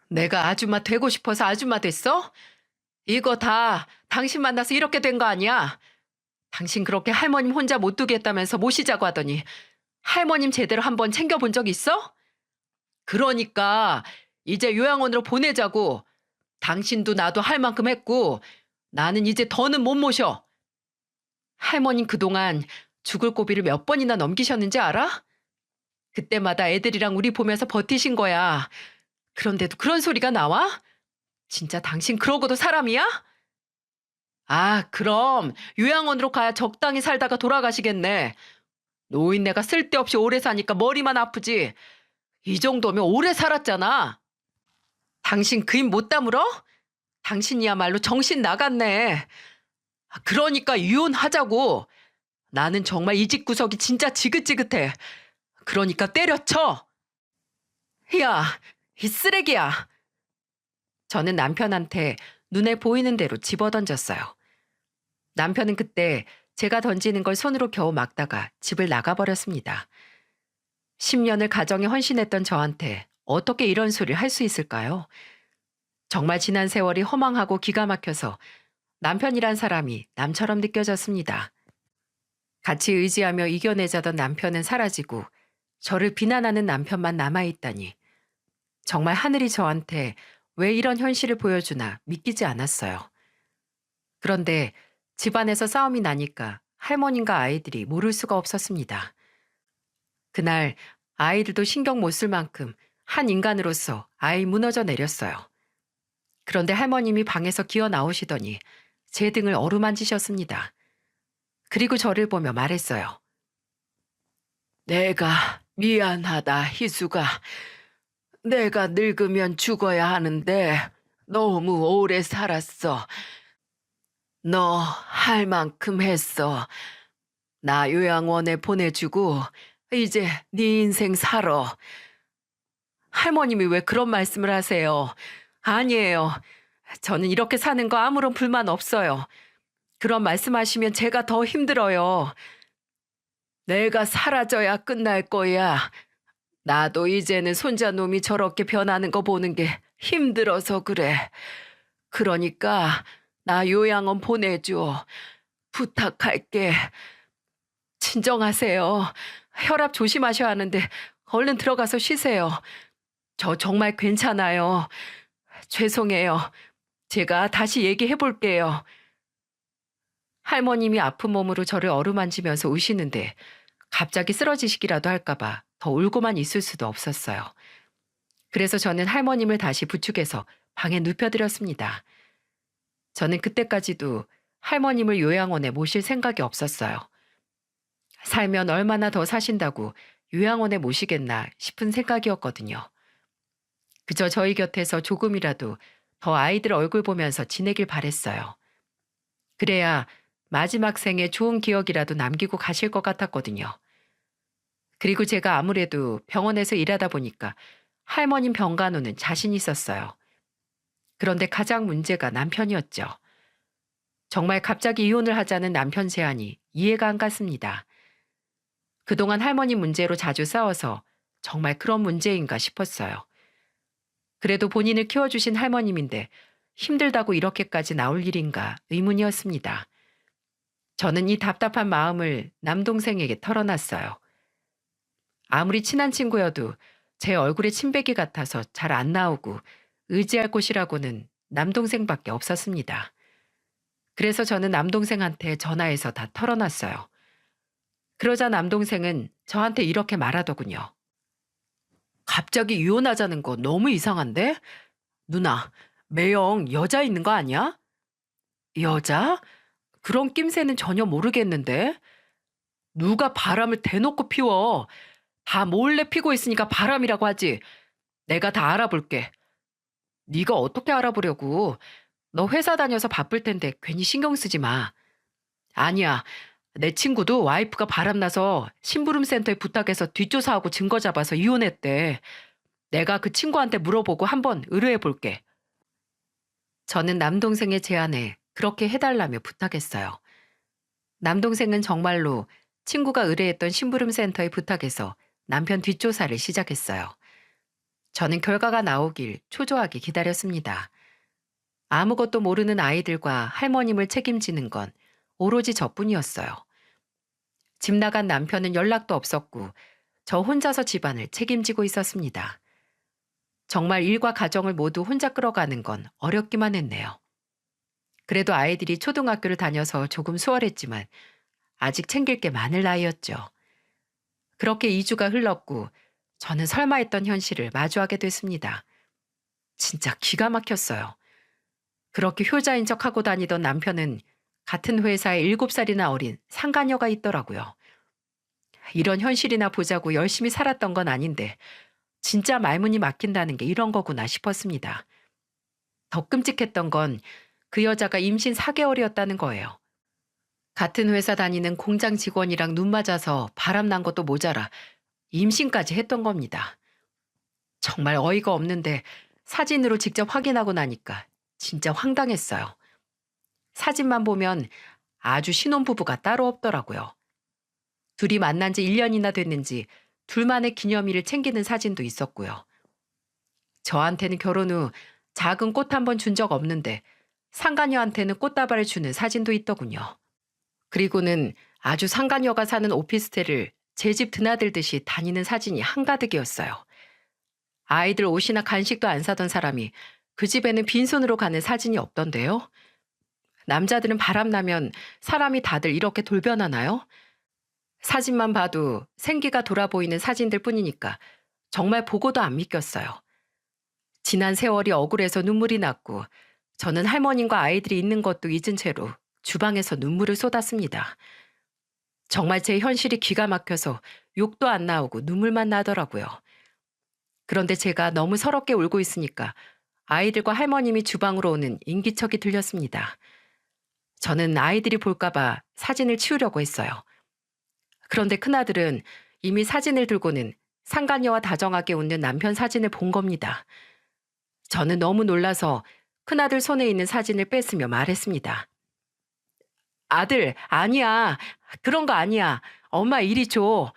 내가 아줌마 되고 싶어서 아줌마 됐어? 이거 다 당신 만나서 이렇게 된 거 아니야? 당신 그렇게 할머님 혼자 못 두겠다면서 모시자고 하더니 할머님 제대로 한번 챙겨본 적 있어? 그러니까 이제 요양원으로 보내자고. 당신도 나도 할 만큼 했고 나는 이제 더는 못 모셔. 할머님 그동안 죽을 고비를 몇 번이나 넘기셨는지 알아? 그때마다 애들이랑 우리 보면서 버티신 거야. 그런데도 그런 소리가 나와? 진짜 당신 그러고도 사람이야? 아, 그럼 요양원으로 가야 적당히 살다가 돌아가시겠네. 노인네가 쓸데없이 오래 사니까 머리만 아프지. 이 정도면 오래 살았잖아. 당신 그 입 못 다물어? 당신이야말로 정신 나갔네. 그러니까 이혼하자고. 나는 정말 이 집 구석이 진짜 지긋지긋해. 그러니까 때려쳐! 야, 이 쓰레기야! 저는 남편한테 눈에 보이는 대로 집어던졌어요. 남편은 그때 제가 던지는 걸 손으로 겨우 막다가 집을 나가버렸습니다. 10년을 가정에 헌신했던 저한테 어떻게 이런 소리를 할 수 있을까요? 정말 지난 세월이 허망하고 기가 막혀서 남편이란 사람이 남처럼 느껴졌습니다. 같이 의지하며 이겨내자던 남편은 사라지고 저를 비난하는 남편만 남아있다니. 정말 하늘이 저한테 왜 이런 현실을 보여주나 믿기지 않았어요. 그런데 집안에서 싸움이 나니까 할머니과 아이들이 모를 수가 없었습니다. 그날 아이들도 신경 못 쓸 만큼 한 인간으로서 아이 무너져 내렸어요. 그런데 할머님이 방에서 기어 나오시더니 제 등을 어루만지셨습니다. 그리고 저를 보며 말했어요. 내가 미안하다, 희수가. 내가 늙으면 죽어야 하는데 너무 오래 살았어. 너 할 만큼 했어. 나 요양원에 보내주고 이제 네 인생 살아. 할머님이 왜 그런 말씀을 하세요? 아니에요. 저는 이렇게 사는 거 아무런 불만 없어요. 그런 말씀하시면 제가 더 힘들어요. 내가 사라져야 끝날 거야. 나도 이제는 손자놈이 저렇게 변하는 거 보는 게 힘들어서 그래. 그러니까 나 요양원 보내줘. 부탁할게. 진정하세요. 혈압 조심하셔야 하는데 얼른 들어가서 쉬세요. 저 정말 괜찮아요. 죄송해요. 제가 다시 얘기해 볼게요. 할머님이 아픈 몸으로 저를 어루만지면서 우시는데 갑자기 쓰러지시기라도 할까봐 더 울고만 있을 수도 없었어요. 그래서 저는 할머님을 다시 부축해서 방에 눕혀드렸습니다. 저는 그때까지도 할머님을 요양원에 모실 생각이 없었어요. 살면 얼마나 더 사신다고 요양원에 모시겠나 싶은 생각이었거든요. 그저 저희 곁에서 조금이라도 더 아이들 얼굴 보면서 지내길 바랬어요. 그래야 마지막 생에 좋은 기억이라도 남기고 가실 것 같았거든요. 그리고 제가 아무래도 병원에서 일하다 보니까 할머님 병간호는 자신 있었어요. 그런데 가장 문제가 남편이었죠. 정말 갑자기 이혼을 하자는 남편 제안이 이해가 안 갔습니다. 그동안 할머니 문제로 자주 싸워서 정말 그런 문제인가 싶었어요. 그래도 본인을 키워주신 할머님인데 힘들다고 이렇게까지 나올 일인가 의문이었습니다. 저는 이 답답한 마음을 남동생에게 털어놨어요. 아무리 친한 친구여도 제 얼굴에 침뱉기 같아서 잘 안 나오고 의지할 곳이라고는 남동생밖에 없었습니다. 그래서 저는 남동생한테 전화해서 다 털어놨어요. 그러자 남동생은 저한테 이렇게 말하더군요. 갑자기 이혼하자는 거 너무 이상한데? 누나, 매형 여자 있는 거 아니야? 여자? 그런 낌새는 전혀 모르겠는데? 누가 바람을 대놓고 피워? 다 몰래 피고 있으니까 바람이라고 하지. 내가 다 알아볼게. 네가 어떻게 알아보려고? 너 회사 다녀서 바쁠 텐데 괜히 신경 쓰지 마. 아니야. 내 친구도 와이프가 바람나서 심부름센터에 부탁해서 뒷조사하고 증거 잡아서 이혼했대. 내가 그 친구한테 물어보고 한번 의뢰해 볼게. 저는 남동생의 제안에 그렇게 해달라며 부탁했어요. 남동생은 정말로 친구가 의뢰했던 심부름센터에 부탁해서 남편 뒷조사를 시작했어요. 저는 결과가 나오길 초조하게 기다렸습니다. 아무것도 모르는 아이들과 할머님을 책임지는 건 오로지 저뿐이었어요. 집 나간 남편은 연락도 없었고 저 혼자서 집안을 책임지고 있었습니다. 정말 일과 가정을 모두 혼자 끌어가는 건 어렵기만 했네요. 그래도 아이들이 초등학교를 다녀서 조금 수월했지만 아직 챙길 게 많을 나이였죠. 그렇게 2주가 흘렀고 저는 설마 했던 현실을 마주하게 됐습니다. 진짜 기가 막혔어요. 그렇게 효자인 척하고 다니던 남편은 같은 회사에 7살이나 어린 상가녀가 있더라고요. 이런 현실이나 보자고 열심히 살았던 건 아닌데 진짜 말문이 막힌다는 게 이런 거구나 싶었습니다. 더 끔찍했던 건 그 여자가 임신 4개월이었다는 거예요. 같은 회사 다니는 공장 직원이랑 눈 맞아서 바람 난 것도 모자라 임신까지 했던 겁니다. 정말 어이가 없는데 사진으로 직접 확인하고 나니까 진짜 황당했어요. 사진만 보면 아주 신혼부부가 따로 없더라고요. 둘이 만난 지 1년이나 됐는지 둘만의 기념일을 챙기는 사진도 있었고요. 저한테는 결혼 후 작은 꽃 한 번 준 적 없는데 상간녀한테는 꽃다발을 주는 사진도 있더군요. 그리고는 아주 상간녀가 사는 오피스텔을 제 집 드나들듯이 다니는 사진이 한가득이었어요. 아이들 옷이나 간식도 안 사던 사람이 그 집에는 빈손으로 가는 사진이 없던데요. 남자들은 바람나면 사람이 다들 이렇게 돌변하나요? 사진만 봐도 생기가 돌아 보이는 사진들 뿐이니까 정말 보고도 안 믿겼어요. 지난 세월이 억울해서 눈물이 났고 저는 할머님과 아이들이 있는 것도 잊은 채로 주방에서 눈물을 쏟았습니다. 정말 제 현실이 기가 막혀서 욕도 안 나오고 눈물만 나더라고요. 그런데 제가 너무 서럽게 울고 있으니까 아이들과 할머님이 주방으로 오는 인기척이 들렸습니다. 저는 아이들이 볼까봐 사진을 치우려고 했어요. 그런데 큰아들은 이미 사진을 들고는 상간녀와 다정하게 웃는 남편 사진을 본 겁니다. 저는 너무 놀라서 큰아들 손에 있는 사진을 뺐으며 말했습니다. 아들, 아니야. 그런 거 아니야. 엄마 이리 줘.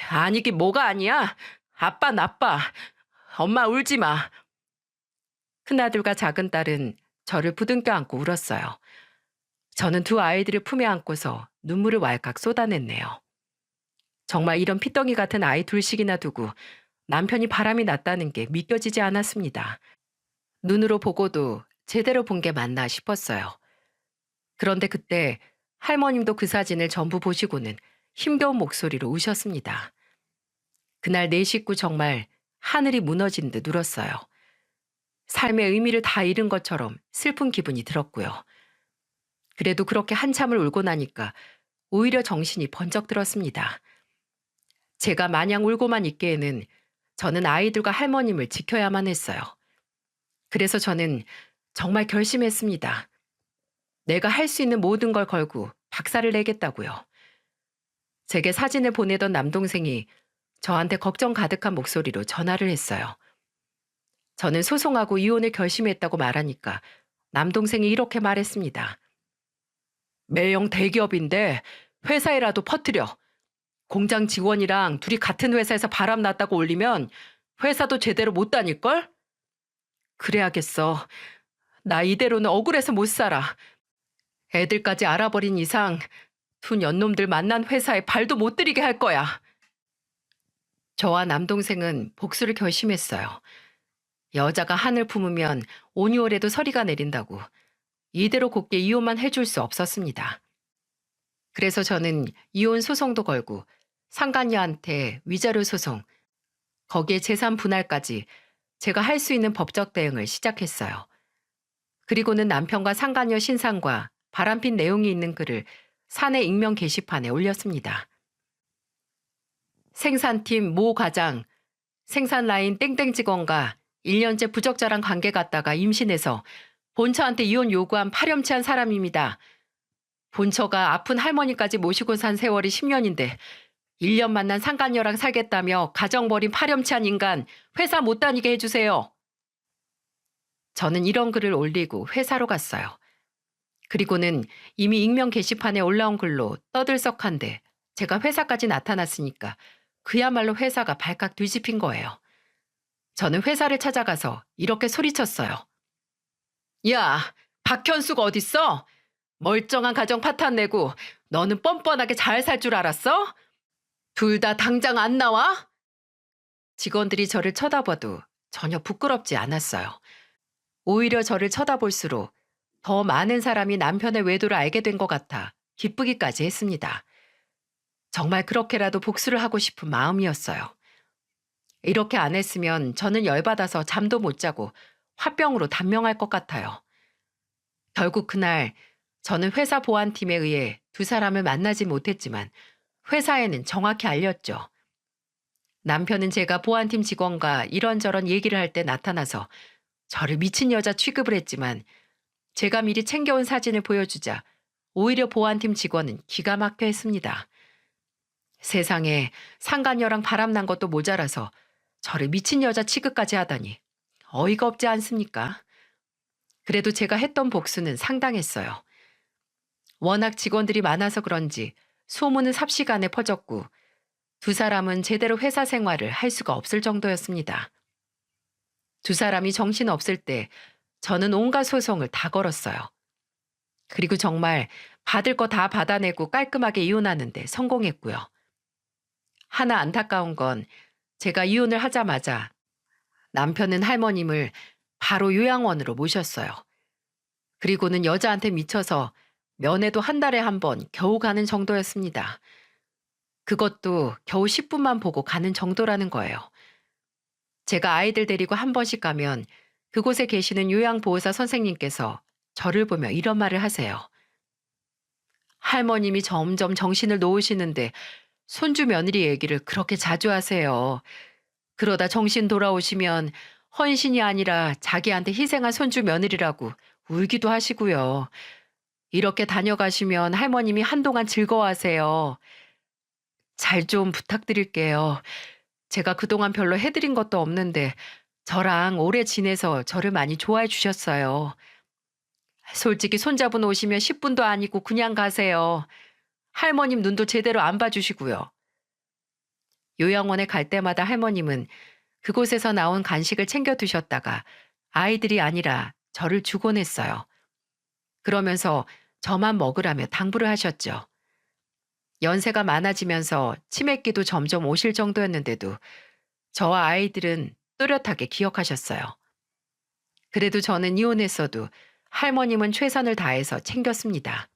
아니긴 뭐가 아니야. 아빠 나빠. 엄마 울지 마. 큰아들과 작은딸은 저를 부둥켜 안고 울었어요. 저는 두 아이들을 품에 안고서 눈물을 왈칵 쏟아냈네요. 정말 이런 피덩이 같은 아이 둘씩이나 두고 남편이 바람이 났다는 게 믿겨지지 않았습니다. 눈으로 보고도 제대로 본 게 맞나 싶었어요. 그런데 그때 할머님도 그 사진을 전부 보시고는 힘겨운 목소리로 우셨습니다. 그날 네 식구 정말 하늘이 무너진 듯 울었어요. 삶의 의미를 다 잃은 것처럼 슬픈 기분이 들었고요. 그래도 그렇게 한참을 울고 나니까 오히려 정신이 번쩍 들었습니다. 제가 마냥 울고만 있기에는 저는 아이들과 할머님을 지켜야만 했어요. 그래서 저는 정말 결심했습니다. 내가 할 수 있는 모든 걸 걸고 박살을 내겠다고요. 제게 사진을 보내던 남동생이 저한테 걱정 가득한 목소리로 전화를 했어요. 저는 소송하고 이혼을 결심했다고 말하니까 남동생이 이렇게 말했습니다. 매형 대기업인데 회사에라도 퍼뜨려. 공장 직원이랑 둘이 같은 회사에서 바람 났다고 올리면 회사도 제대로 못 다닐걸? 그래야겠어. 나 이대로는 억울해서 못 살아. 애들까지 알아버린 이상 두 년놈들 만난 회사에 발도 못 들이게 할 거야. 저와 남동생은 복수를 결심했어요. 여자가 한을 품으면 온유월에도 서리가 내린다고 이대로 곱게 이혼만 해줄 수 없었습니다. 그래서 저는 이혼 소송도 걸고 상간녀한테 위자료 소송, 거기에 재산 분할까지 제가 할 수 있는 법적 대응을 시작했어요. 그리고는 남편과 상간녀 신상과 바람핀 내용이 있는 글을 사내 익명 게시판에 올렸습니다. 생산팀 모 과장, 생산 라인 땡땡 직원과 1년째 부적절한 관계 갖다가 임신해서 본처한테 이혼 요구한 파렴치한 사람입니다. 본처가 아픈 할머니까지 모시고 산 세월이 10년인데 1년 만난 상간녀랑 살겠다며 가정 버린 파렴치한 인간 회사 못 다니게 해주세요. 저는 이런 글을 올리고 회사로 갔어요. 그리고는 이미 익명 게시판에 올라온 글로 떠들썩한데 제가 회사까지 나타났으니까 그야말로 회사가 발칵 뒤집힌 거예요. 저는 회사를 찾아가서 이렇게 소리쳤어요. 야, 박현수가 어딨어? 멀쩡한 가정 파탄 내고 너는 뻔뻔하게 잘 살 줄 알았어? 둘 다 당장 안 나와? 직원들이 저를 쳐다봐도 전혀 부끄럽지 않았어요. 오히려 저를 쳐다볼수록 더 많은 사람이 남편의 외도를 알게 된 것 같아 기쁘기까지 했습니다. 정말 그렇게라도 복수를 하고 싶은 마음이었어요. 이렇게 안 했으면 저는 열받아서 잠도 못 자고 화병으로 단명할 것 같아요. 결국 그날 저는 회사 보안팀에 의해 두 사람을 만나지 못했지만 회사에는 정확히 알렸죠. 남편은 제가 보안팀 직원과 이런저런 얘기를 할 때 나타나서 저를 미친 여자 취급을 했지만 제가 미리 챙겨온 사진을 보여주자 오히려 보안팀 직원은 기가 막혀 했습니다. 세상에 상간녀랑 바람난 것도 모자라서 저를 미친 여자 취급까지 하다니 어이가 없지 않습니까? 그래도 제가 했던 복수는 상당했어요. 워낙 직원들이 많아서 그런지 소문은 삽시간에 퍼졌고 두 사람은 제대로 회사 생활을 할 수가 없을 정도였습니다. 두 사람이 정신 없을 때 저는 온갖 소송을 다 걸었어요. 그리고 정말 받을 거 다 받아내고 깔끔하게 이혼하는데 성공했고요. 하나 안타까운 건 제가 이혼을 하자마자 남편은 할머님을 바로 요양원으로 모셨어요. 그리고는 여자한테 미쳐서 면회도 한 달에 한 번 겨우 가는 정도였습니다. 그것도 겨우 10분만 보고 가는 정도라는 거예요. 제가 아이들 데리고 한 번씩 가면 그곳에 계시는 요양보호사 선생님께서 저를 보며 이런 말을 하세요. 할머님이 점점 정신을 놓으시는데 손주 며느리 얘기를 그렇게 자주 하세요. 그러다 정신 돌아오시면 헌신이 아니라 자기한테 희생한 손주 며느리라고 울기도 하시고요. 이렇게 다녀가시면 할머님이 한동안 즐거워하세요. 잘 좀 부탁드릴게요. 제가 그동안 별로 해드린 것도 없는데 저랑 오래 지내서 저를 많이 좋아해 주셨어요. 솔직히 손자분 오시면 10분도 아니고 그냥 가세요. 할머님 눈도 제대로 안 봐주시고요. 요양원에 갈 때마다 할머님은 그곳에서 나온 간식을 챙겨 드셨다가 아이들이 아니라 저를 주곤 했어요. 그러면서 저만 먹으라며 당부를 하셨죠. 연세가 많아지면서 치매기도 점점 오실 정도였는데도 저와 아이들은 또렷하게 기억하셨어요. 그래도 저는 이혼했어도 할머님은 최선을 다해서 챙겼습니다.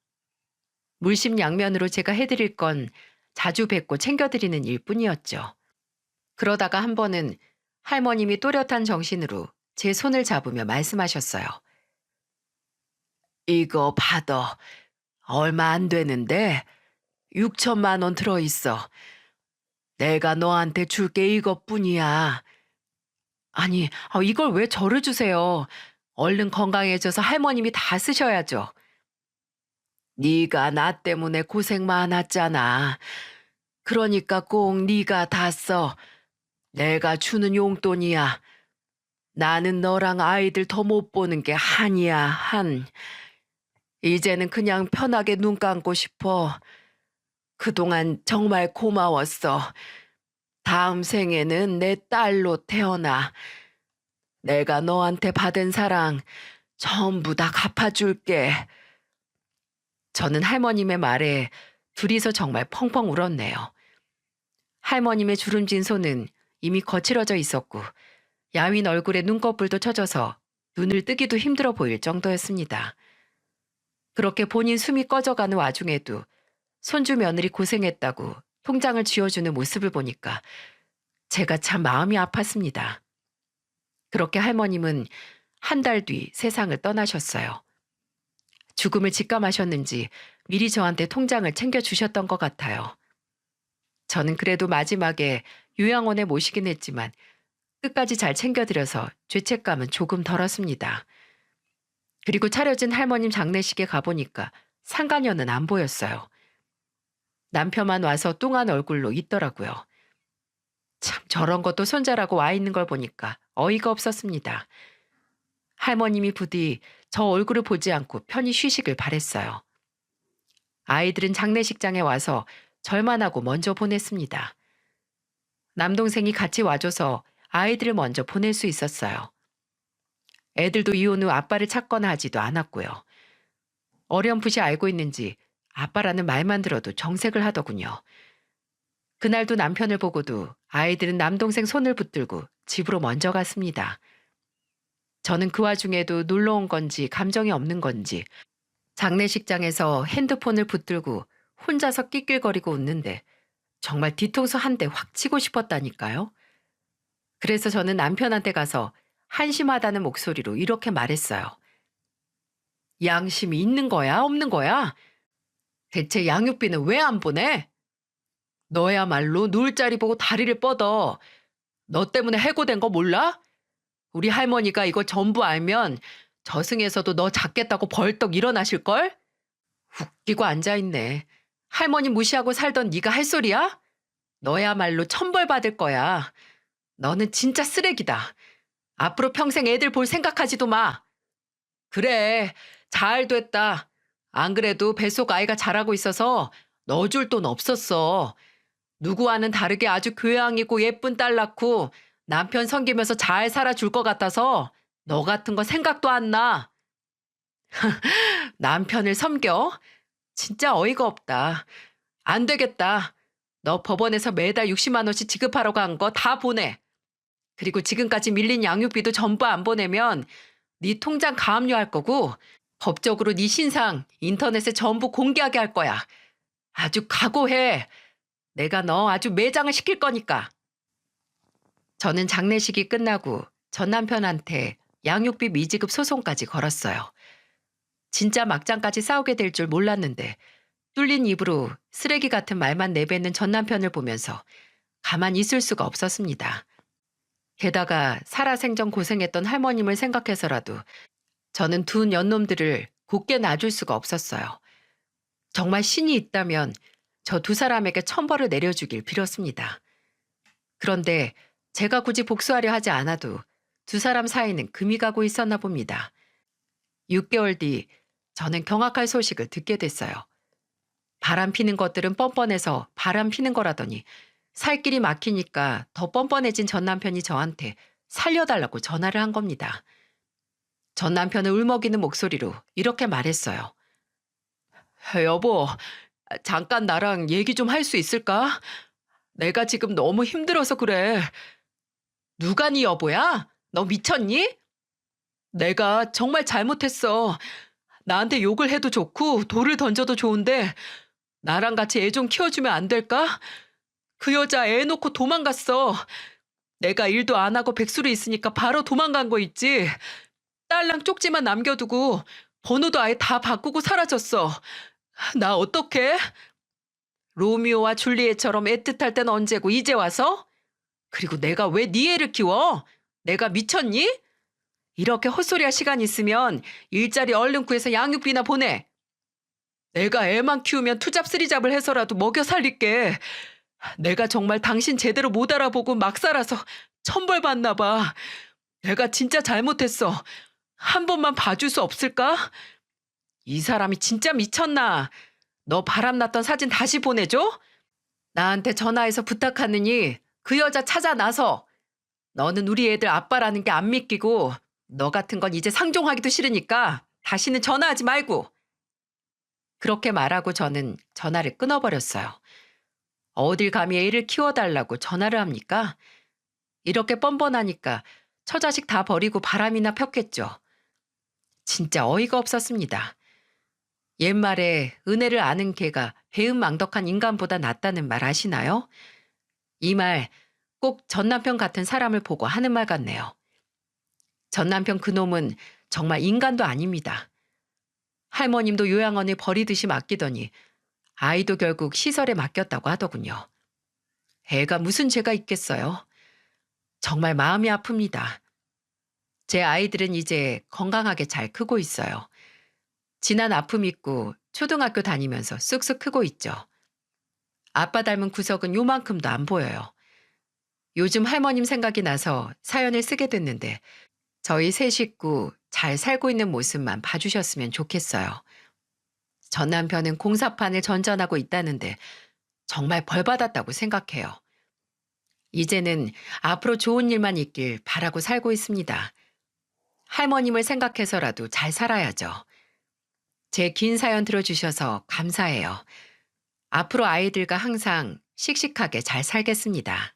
물심양면으로 제가 해드릴 건 자주 뵙고 챙겨드리는 일뿐이었죠. 그러다가 한 번은 할머님이 또렷한 정신으로 제 손을 잡으며 말씀하셨어요. 이거 받아. 얼마 안 되는데 6천만 원 들어있어. 내가 너한테 줄게 이것뿐이야. 아니, 이걸 왜 저를 주세요? 얼른 건강해져서 할머님이 다 쓰셔야죠. 네가 나 때문에 고생 많았잖아. 그러니까 꼭 네가 다 써. 내가 주는 용돈이야. 나는 너랑 아이들 더 못 보는 게 한이야, 한. 이제는 그냥 편하게 눈 감고 싶어. 그동안 정말 고마웠어. 다음 생에는 내 딸로 태어나. 내가 너한테 받은 사랑 전부 다 갚아줄게. 저는 할머님의 말에 둘이서 정말 펑펑 울었네요. 할머님의 주름진 손은 이미 거칠어져 있었고 야윈 얼굴에 눈꺼풀도 쳐져서 눈을 뜨기도 힘들어 보일 정도였습니다. 그렇게 본인 숨이 꺼져가는 와중에도 손주 며느리 고생했다고 통장을 쥐어주는 모습을 보니까 제가 참 마음이 아팠습니다. 그렇게 할머님은 한 달 뒤 세상을 떠나셨어요. 죽음을 직감하셨는지 미리 저한테 통장을 챙겨주셨던 것 같아요. 저는 그래도 마지막에 요양원에 모시긴 했지만 끝까지 잘 챙겨드려서 죄책감은 조금 덜었습니다. 그리고 차려진 할머님 장례식에 가보니까 상간녀는 안 보였어요. 남편만 와서 뚱한 얼굴로 있더라고요. 참 저런 것도 손자라고 와 있는 걸 보니까 어이가 없었습니다. 할머님이 부디 저 얼굴을 보지 않고 편히 쉬시길 바랬어요. 아이들은 장례식장에 와서 절만 하고 먼저 보냈습니다. 남동생이 같이 와줘서 아이들을 먼저 보낼 수 있었어요. 애들도 이혼 후 아빠를 찾거나 하지도 않았고요. 어렴풋이 알고 있는지 아빠라는 말만 들어도 정색을 하더군요. 그날도 남편을 보고도 아이들은 남동생 손을 붙들고 집으로 먼저 갔습니다. 저는 그 와중에도 놀러 온 건지 감정이 없는 건지 장례식장에서 핸드폰을 붙들고 혼자서 낄낄거리고 웃는데 정말 뒤통수 한 대 확 치고 싶었다니까요. 그래서 저는 남편한테 가서 한심하다는 목소리로 이렇게 말했어요. 양심이 있는 거야, 없는 거야? 대체 양육비는 왜 안 보내? 너야말로 누울 자리 보고 다리를 뻗어. 너 때문에 해고된 거 몰라? 우리 할머니가 이거 전부 알면 저승에서도 너 잡겠다고 벌떡 일어나실걸? 웃기고 앉아있네. 할머니 무시하고 살던 네가 할 소리야? 너야말로 천벌받을 거야. 너는 진짜 쓰레기다. 앞으로 평생 애들 볼 생각하지도 마. 그래, 잘 됐다. 안 그래도 뱃속 아이가 자라고 있어서 넣어줄 돈 없었어. 누구와는 다르게 아주 교양있고 예쁜 딸 낳고 남편 섬기면서 잘 살아줄 것 같아서 너 같은 거 생각도 안 나. 남편을 섬겨? 진짜 어이가 없다. 안 되겠다. 너 법원에서 매달 60만 원씩 지급하라고 한 거 다 보내. 그리고 지금까지 밀린 양육비도 전부 안 보내면 네 통장 가압류할 거고 법적으로 네 신상 인터넷에 전부 공개하게 할 거야. 아주 각오해. 내가 너 아주 매장을 시킬 거니까. 저는 장례식이 끝나고 전 남편한테 양육비 미지급 소송까지 걸었어요. 진짜 막장까지 싸우게 될 줄 몰랐는데 뚫린 입으로 쓰레기 같은 말만 내뱉는 전 남편을 보면서 가만히 있을 수가 없었습니다. 게다가 살아생전 고생했던 할머님을 생각해서라도 저는 두 년놈들을 곱게 놔줄 수가 없었어요. 정말 신이 있다면 저 두 사람에게 천벌을 내려주길 빌었습니다. 그런데 제가 굳이 복수하려 하지 않아도 두 사람 사이는 금이 가고 있었나 봅니다. 6개월 뒤 저는 경악할 소식을 듣게 됐어요. 바람 피는 것들은 뻔뻔해서 바람 피는 거라더니 살 길이 막히니까 더 뻔뻔해진 전 남편이 저한테 살려달라고 전화를 한 겁니다. 전 남편은 울먹이는 목소리로 이렇게 말했어요. 여보, 잠깐 나랑 얘기 좀 할 수 있을까? 내가 지금 너무 힘들어서 그래. 누가 네 여보야? 너 미쳤니? 내가 정말 잘못했어. 나한테 욕을 해도 좋고 돌을 던져도 좋은데 나랑 같이 애 좀 키워주면 안 될까? 그 여자 애 놓고 도망갔어. 내가 일도 안 하고 백수로 있으니까 바로 도망간 거 있지. 딸랑 쪽지만 남겨두고 번호도 아예 다 바꾸고 사라졌어. 나 어떡해? 로미오와 줄리엣처럼 애틋할 땐 언제고 이제 와서? 그리고 내가 왜 네 애를 키워? 내가 미쳤니? 이렇게 헛소리할 시간 있으면 일자리 얼른 구해서 양육비나 보내. 내가 애만 키우면 투잡 쓰리잡을 해서라도 먹여 살릴게. 내가 정말 당신 제대로 못 알아보고 막 살아서 천벌받나 봐. 내가 진짜 잘못했어. 한 번만 봐줄 수 없을까? 이 사람이 진짜 미쳤나? 너 바람났던 사진 다시 보내줘? 나한테 전화해서 부탁하느니 그 여자 찾아 나서. 너는 우리 애들 아빠라는 게 안 믿기고 너 같은 건 이제 상종하기도 싫으니까 다시는 전화하지 말고. 그렇게 말하고 저는 전화를 끊어버렸어요. 어딜 감히 애를 키워달라고 전화를 합니까? 이렇게 뻔뻔하니까 처자식 다 버리고 바람이나 폈겠죠. 진짜 어이가 없었습니다. 옛말에 은혜를 아는 개가 배은망덕한 인간보다 낫다는 말 아시나요? 이 말 꼭 전 남편 같은 사람을 보고 하는 말 같네요. 전 남편 그놈은 정말 인간도 아닙니다. 할머님도 요양원에 버리듯이 맡기더니 아이도 결국 시설에 맡겼다고 하더군요. 애가 무슨 죄가 있겠어요? 정말 마음이 아픕니다. 제 아이들은 이제 건강하게 잘 크고 있어요. 지난 아픔 잊고 초등학교 다니면서 쑥쑥 크고 있죠. 아빠 닮은 구석은 요만큼도 안 보여요. 요즘 할머님 생각이 나서 사연을 쓰게 됐는데 저희 세 식구 잘 살고 있는 모습만 봐주셨으면 좋겠어요. 전 남편은 공사판을 전전하고 있다는데 정말 벌받았다고 생각해요. 이제는 앞으로 좋은 일만 있길 바라고 살고 있습니다. 할머님을 생각해서라도 잘 살아야죠. 제 긴 사연 들어주셔서 감사해요. 앞으로 아이들과 항상 씩씩하게 잘 살겠습니다.